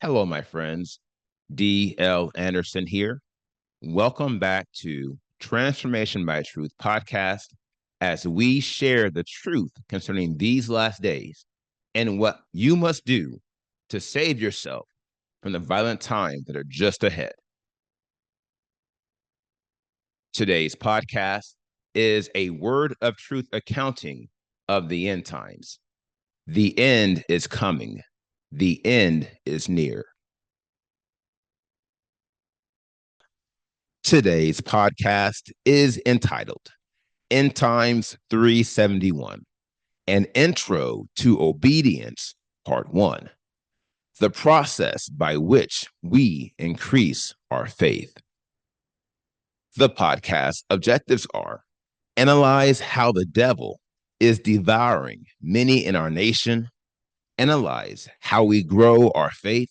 Hello, my friends. D.L. Anderson here. Welcome back to Transformation by Truth podcast as we share the truth concerning these last days and what you must do to save yourself from the violent times that are just ahead. Today's podcast is a word of truth accounting of the end times. The end is coming. The end is near. Today's podcast is entitled End Times 371, an intro to obedience, part 1, the process by which we increase our faith. The podcast objectives are analyze how the devil is devouring many in our nation, analyze how we grow our faith,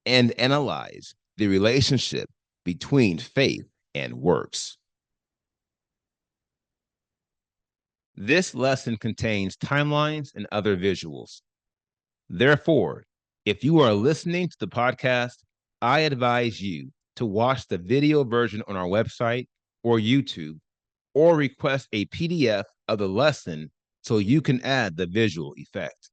and analyze the relationship between faith and works. This lesson contains timelines and other visuals. Therefore, if you are listening to the podcast, I advise you to watch the video version on our website or YouTube, or request a PDF of the lesson so you can add the visual effect.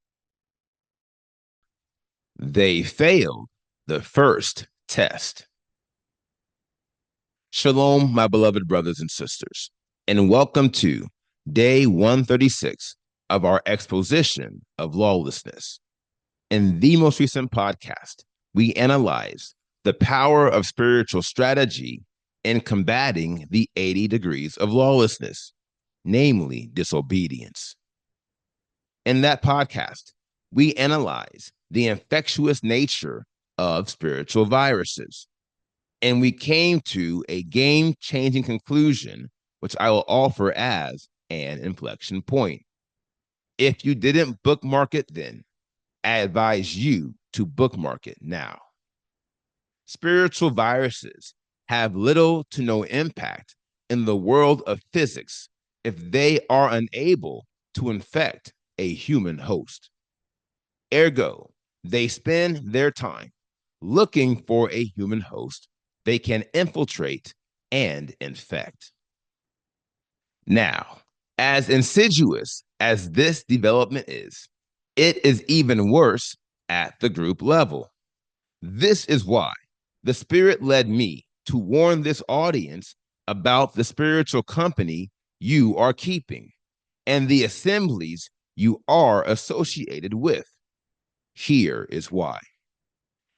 They failed the first test. Shalom, my beloved brothers and sisters, and welcome to day 136 of our exposition of lawlessness. In the most recent podcast, we analyzed the power of spiritual strategy in combating the 80 degrees of lawlessness, namely disobedience. In that podcast, we analyze the infectious nature of spiritual viruses, and we came to a game-changing conclusion, which I will offer as an inflection point. If you didn't bookmark it then, I advise you to bookmark it now. Spiritual viruses have little to no impact in the world of physics if they are unable to infect a human host. Ergo, they spend their time looking for a human host they can infiltrate and infect. Now, as insidious as this development is, it is even worse at the group level. This is why the Spirit led me to warn this audience about the spiritual company you are keeping and the assemblies you are associated with. Here is why.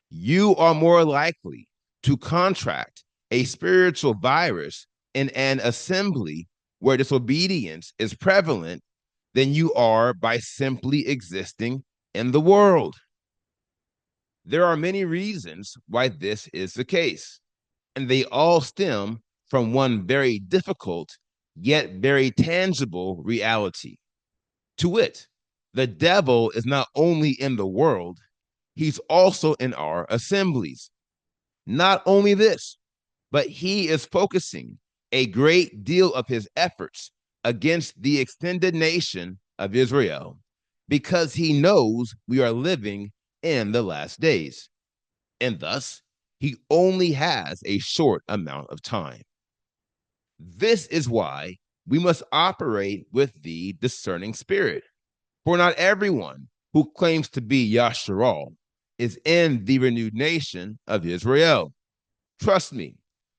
You are more likely to contract a spiritual virus in an assembly where disobedience is prevalent than you are by simply existing in the world. There are many reasons why this is the case, and they all stem from one very difficult yet very tangible reality. To wit, the devil is not only in the world, he's also in our assemblies. Not only this, but he is focusing a great deal of his efforts against the extended nation of Israel because he knows we are living in the last days. And thus, he only has a short amount of time. This is why we must operate with the discerning spirit. For not everyone who claims to be Yasharal is in the renewed nation of Israel. Trust me,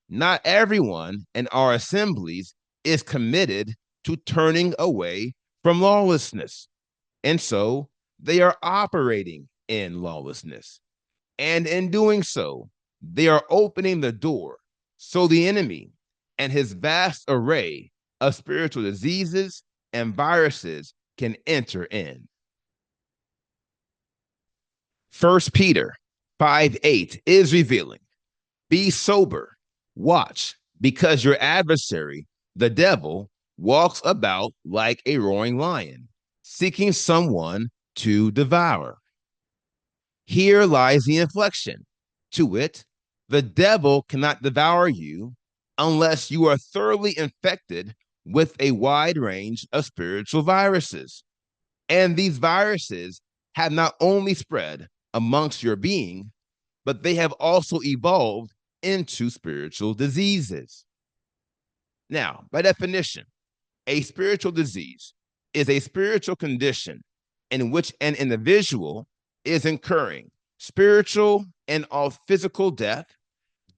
not everyone in our assemblies is committed to turning away from lawlessness. And so they are operating in lawlessness. And in doing so, they are opening the door so the enemy and his vast array of spiritual diseases and viruses can enter in. 1 Peter 5:8 is revealing. Be sober, watch, because your adversary, the devil, walks about like a roaring lion, seeking someone to devour. Here lies the inflection. To wit, the devil cannot devour you unless you are thoroughly infected with a wide range of spiritual viruses. And these viruses have not only spread amongst your being, but they have also evolved into spiritual diseases. Now, by definition, a spiritual disease is a spiritual condition in which an individual is incurring spiritual and all physical death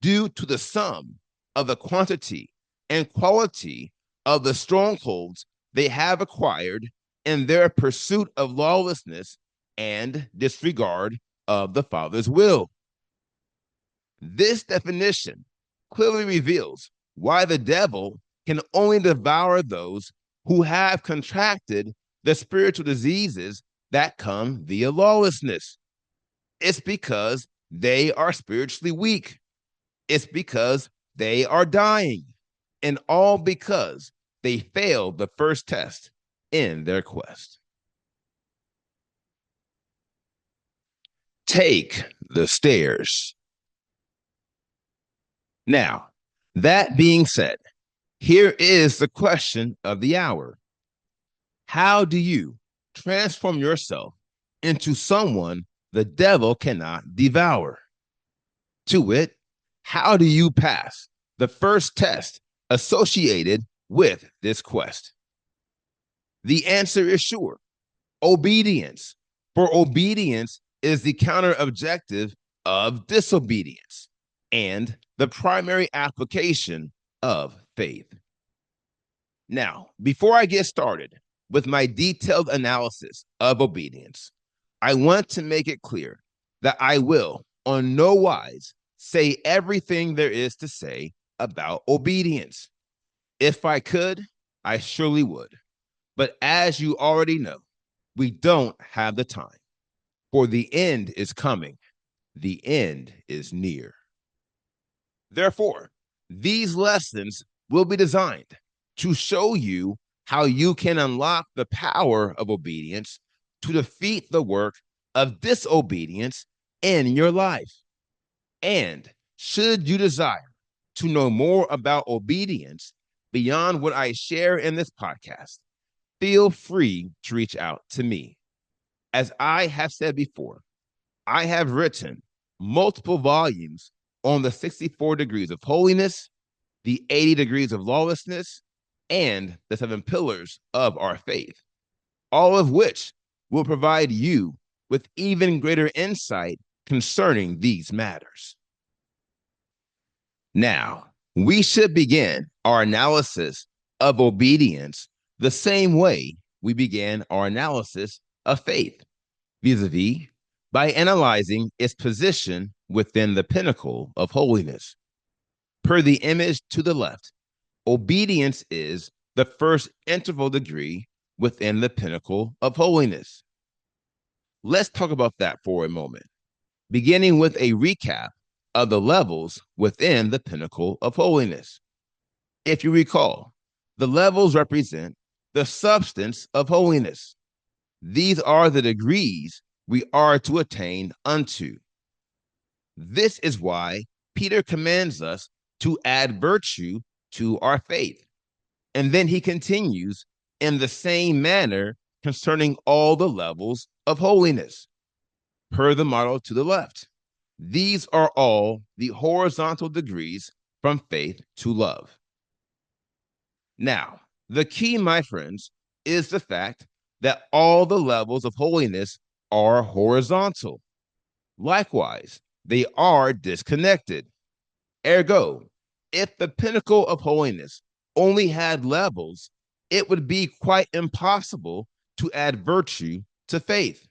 due to the sum of the quantity and quality of the strongholds they have acquired in their pursuit of lawlessness and disregard of the Father's will. This definition clearly reveals why the devil can only devour those who have contracted the spiritual diseases that come via lawlessness. It's because they are spiritually weak. It's because they are dying, and all because they failed the first test in their quest. Take the stairs. Now, that being said, here is the question of the hour. How do you transform yourself into someone the devil cannot devour? To wit, how do you pass the first test associated with this quest? The answer is sure: obedience. For obedience is the counter objective of disobedience and the primary application of faith. Now, before I get started with my detailed analysis of obedience, I want to make it clear that I will on no wise say everything there is to say about obedience. If I could, I surely would. But as you already know, we don't have the time. For the end is coming. The end is near. Therefore, these lessons will be designed to show you how you can unlock the power of obedience to defeat the work of disobedience in your life. And should you desire to know more about obedience beyond what I share in this podcast, feel free to reach out to me. As I have said before, I have written multiple volumes on the 64 degrees of holiness, the 80 degrees of lawlessness, and the 7 pillars of our faith, all of which will provide you with even greater insight concerning these matters. Now, we should begin our analysis of obedience the same way we began our analysis of faith, vis-a-vis by analyzing its position within the pinnacle of holiness. Per the image to the left, obedience is the first interval degree within the pinnacle of holiness. Let's talk about that for a moment, beginning with a recap of the levels within the pinnacle of holiness. If you recall, the levels represent the substance of holiness. These are the degrees we are to attain unto. This is why Peter commands us to add virtue to our faith. And then he continues in the same manner concerning all the levels of holiness. Per the model to the left, these are all the horizontal degrees from faith to love. Now, the key, my friends, is the fact that all the levels of holiness are horizontal. Likewise, they are disconnected. Ergo, if the pinnacle of holiness only had levels, it would be quite impossible to add virtue to faith.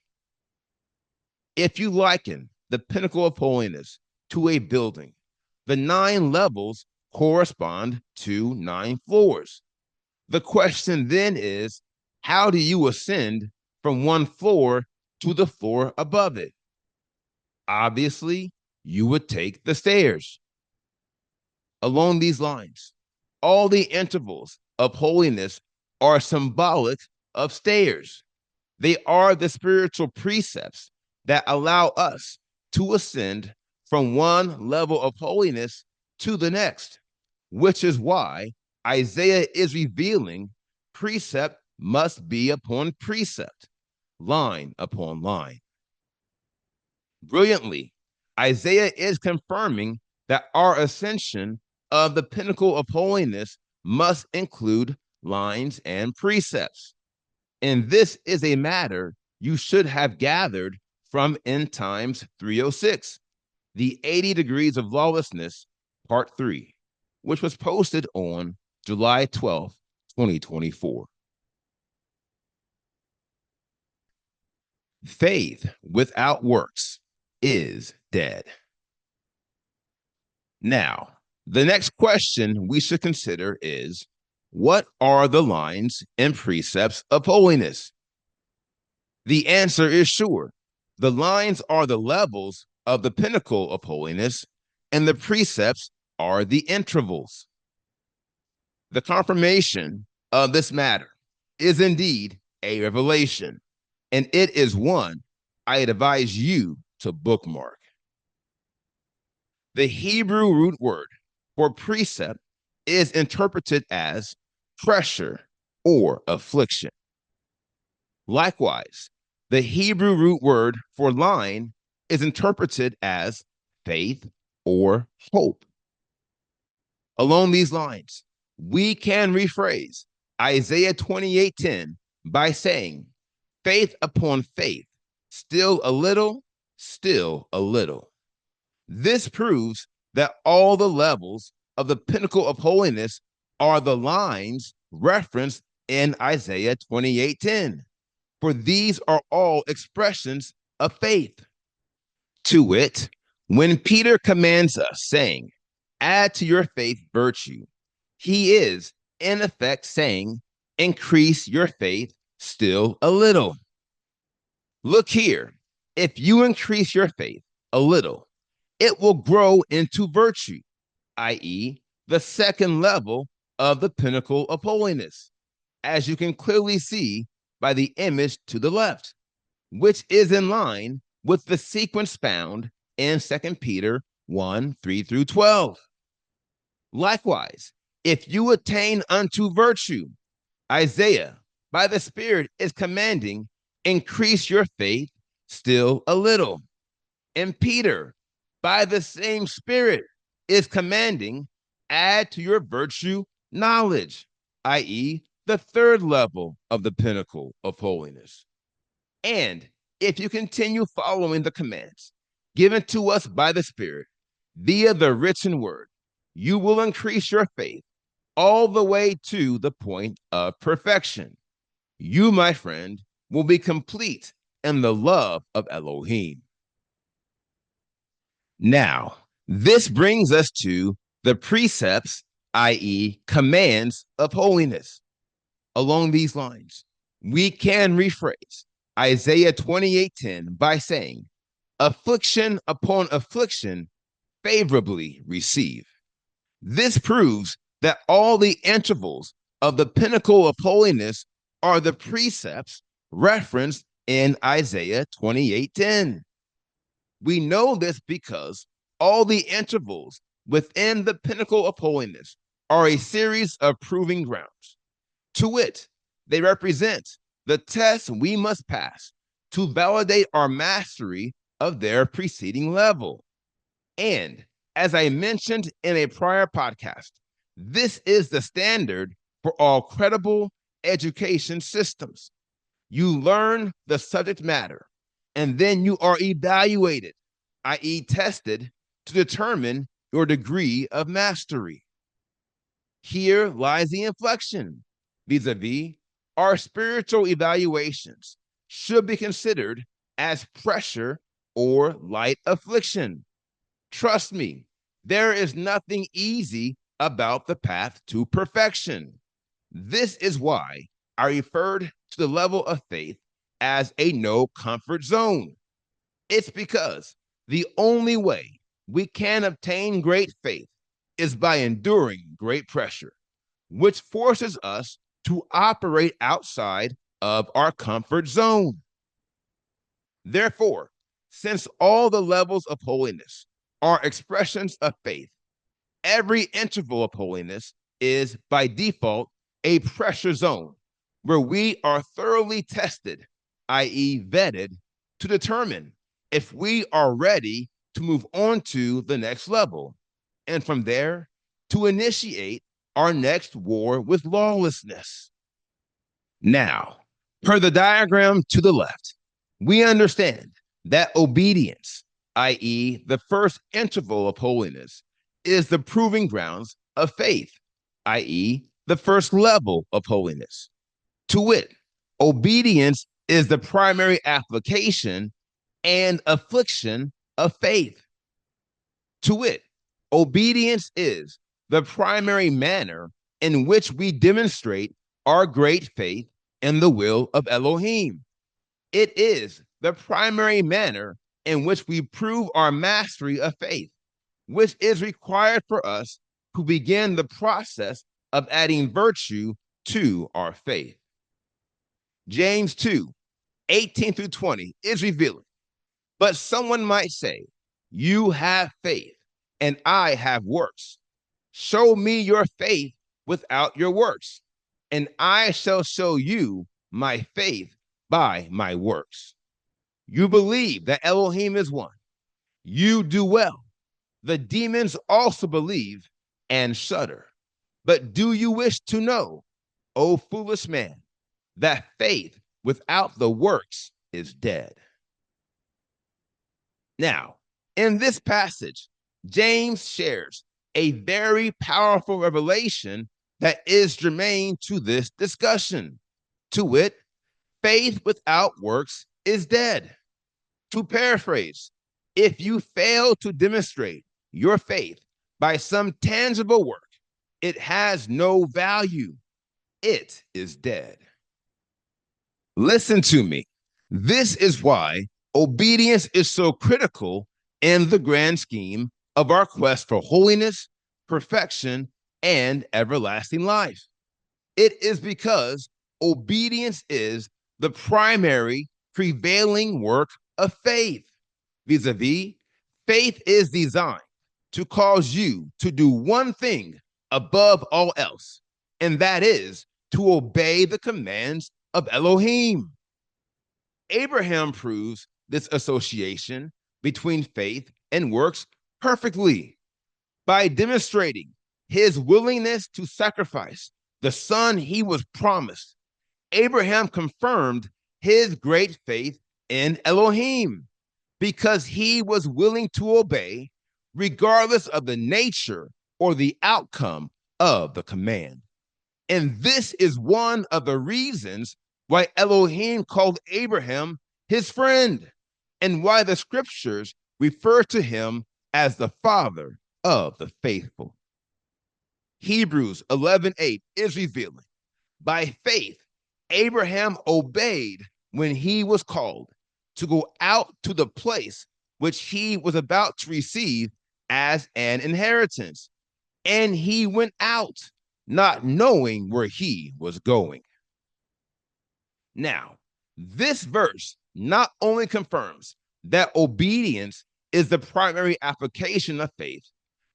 If you liken the pinnacle of holiness to a building, the 9 levels correspond to 9 floors. The question then is, how do you ascend from one floor to the floor above it? Obviously, you would take the stairs. Along these lines, all the intervals of holiness are symbolic of stairs. They are the spiritual precepts that allow us to ascend from one level of holiness to the next, which is why Isaiah is revealing precept must be upon precept, line upon line. Brilliantly, Isaiah is confirming that our ascension of the pinnacle of holiness must include lines and precepts. And this is a matter you should have gathered from End Times 306, the 80 Degrees of Lawlessness, Part 3, which was posted on July 12th, 2024. Faith without works is dead. Now, the next question we should consider is, what are the lines and precepts of holiness? The answer is sure. The lines are the levels of the pinnacle of holiness, and the precepts are the intervals. The confirmation of this matter is indeed a revelation, and it is one I advise you to bookmark. The Hebrew root word for precept is interpreted as pressure or affliction. Likewise, the Hebrew root word for line is interpreted as faith or hope. Along these lines, we can rephrase Isaiah 28:10 by saying, faith upon faith, still a little, still a little. This proves that all the levels of the pinnacle of holiness are the lines referenced in Isaiah 28:10. For these are all expressions of faith. To wit, when Peter commands us, saying, add to your faith virtue, he is, in effect, saying, increase your faith still a little. Look here, if you increase your faith a little, it will grow into virtue, i.e., the second level of the pinnacle of holiness, as you can clearly see by the image to the left, which is in line with the sequence found in 2 Peter 1:3-12. Likewise, if you attain unto virtue, Isaiah, by the Spirit, is commanding, increase your faith still a little. And Peter, by the same Spirit, is commanding, add to your virtue knowledge, i.e., the third level of the pinnacle of holiness. And if you continue following the commands given to us by the Spirit via the written word, you will increase your faith all the way to the point of perfection. You, my friend, will be complete in the love of Elohim. Now, this brings us to the precepts, i.e., commands of holiness. Along these lines, we can rephrase Isaiah 28:10 by saying, affliction upon affliction favorably receive. This proves that all the intervals of the pinnacle of holiness are the precepts referenced in Isaiah 28:10. We know this because all the intervals within the pinnacle of holiness are a series of proving grounds. To wit, they represent the tests we must pass to validate our mastery of their preceding level. And as I mentioned in a prior podcast, this is the standard for all credible education systems. You learn the subject matter, and then you are evaluated, i.e., tested, to determine your degree of mastery. Here lies the inflection. Vis-a-vis, our spiritual evaluations should be considered as pressure or light affliction. Trust me, there is nothing easy about the path to perfection. This is why I referred to the level of faith as a no comfort zone. It's because the only way we can obtain great faith is by enduring great pressure, which forces us to operate outside of our comfort zone. Therefore, since all the levels of holiness are expressions of faith, every interval of holiness is by default a pressure zone where we are thoroughly tested, i.e., vetted, to determine if we are ready to move on to the next level, and from there to initiate our next war with lawlessness. Now, per the diagram to the left, we understand that obedience, i.e., the first interval of holiness, is the proving grounds of faith, i.e., the first level of holiness. To wit, obedience is the primary application and affliction of faith. To wit, obedience is the primary manner in which we demonstrate our great faith in the will of Elohim. It is the primary manner in which we prove our mastery of faith, which is required for us to begin the process of adding virtue to our faith. James 2:18-20 is revealing. But someone might say, you have faith and I have works. Show me your faith without your works, and I shall show you my faith by my works. You believe that Elohim is one. You do well. The demons also believe and shudder. But do you wish to know, O foolish man, that faith without the works is dead? Now, in this passage, James shares a very powerful revelation that is germane to this discussion. To wit, faith without works is dead. To paraphrase, if you fail to demonstrate your faith by some tangible work, it has no value. It is dead. Listen to me. This is why obedience is so critical in the grand scheme of our quest for holiness, perfection, and everlasting life. It is because obedience is the primary prevailing work of faith. Vis-a-vis, faith is designed to cause you to do one thing above all else, and that is to obey the commands of Elohim. Abraham proves this association between faith and works perfectly by demonstrating his willingness to sacrifice the son he was promised. Abraham confirmed his great faith in Elohim because he was willing to obey regardless of the nature or the outcome of the command. And this is one of the reasons why Elohim called Abraham his friend, and why the scriptures refer to him as the father of the faithful. Hebrews 11:8 is revealing. By faith, Abraham obeyed when he was called to go out to the place which he was about to receive as an inheritance. And he went out, not knowing where he was going. Now, this verse not only confirms that obedience is the primary application of faith,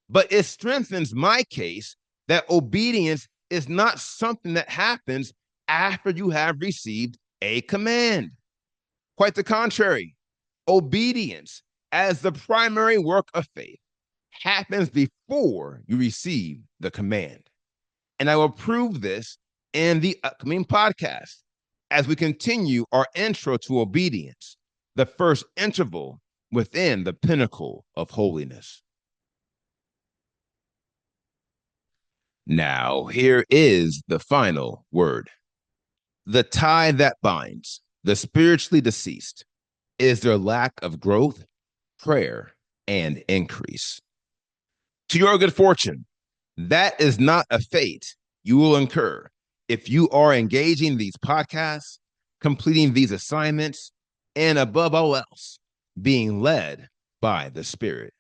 but it strengthens my case that obedience is not something that happens after you have received a command. Quite the contrary, obedience as the primary work of faith happens before you receive the command. And I will prove this in the upcoming podcast as we continue our intro to obedience, the first interval within the pinnacle of holiness. Now, here is the final word. The tie that binds the spiritually deceased is their lack of growth, prayer, and increase. To your good fortune, that is not a fate you will incur if you are engaging these podcasts, completing these assignments, and above all else, being led by the Spirit.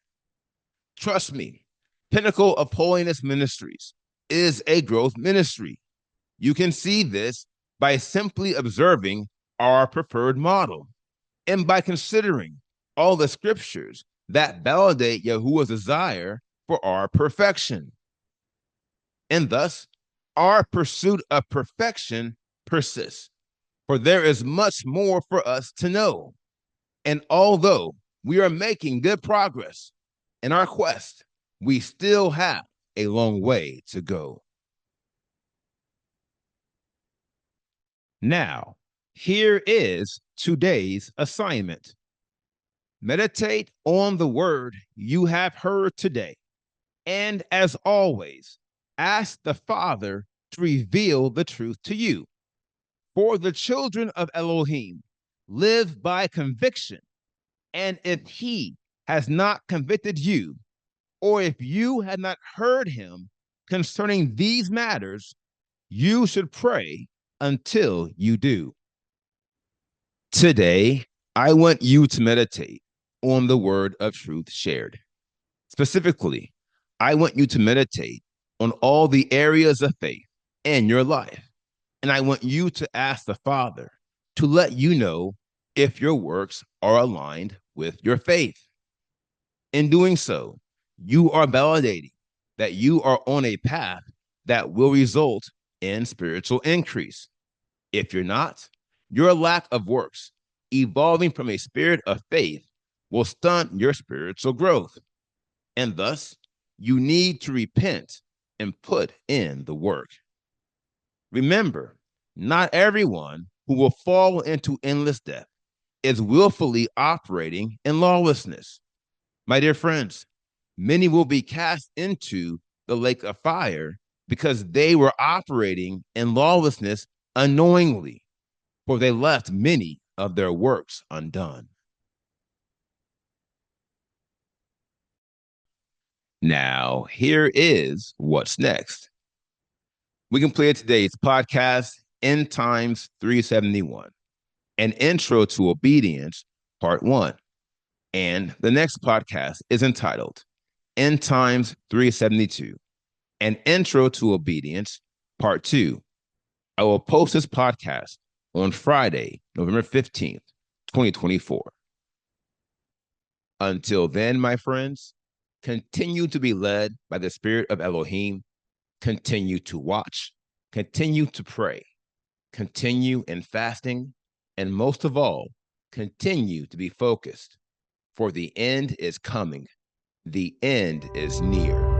Trust me, Pinnacle of Holiness Ministries is a growth ministry. You can see this by simply observing our preferred model and by considering all the scriptures that validate Yahuwah's desire for our perfection. And thus, our pursuit of perfection persists, for there is much more for us to know. And although we are making good progress in our quest. We still have a long way to go. Now, here is today's assignment. Meditate on the word you have heard today. And as always, ask the Father to reveal the truth to you. For the children of Elohim live by conviction. And if he has not convicted you, or if you had not heard him concerning these matters, you should pray until you do. Today, I want you to meditate on the word of truth shared. Specifically, I want you to meditate on all the areas of faith in your life. And I want you to ask the Father to let you know if your works are aligned with your faith. In doing so, you are validating that you are on a path that will result in spiritual increase. If you're not, your lack of works, evolving from a spirit of faith, will stunt your spiritual growth. And thus, you need to repent and put in the work. Remember, not everyone who will fall into endless death is willfully operating in lawlessness. My dear friends, many will be cast into the lake of fire because they were operating in lawlessness unknowingly, for they left many of their works undone. Now, here is what's next. We completed today's podcast, End Times 371, an intro to obedience, part 1. And the next podcast is entitled End Times 372, an intro to obedience, part 2. I will post this podcast on Friday, November 15th, 2024. Until then, my friends, continue to be led by the Spirit of Elohim. Continue to watch, continue to pray, continue in fasting, and most of all, continue to be focused, for the end is coming. The end is near.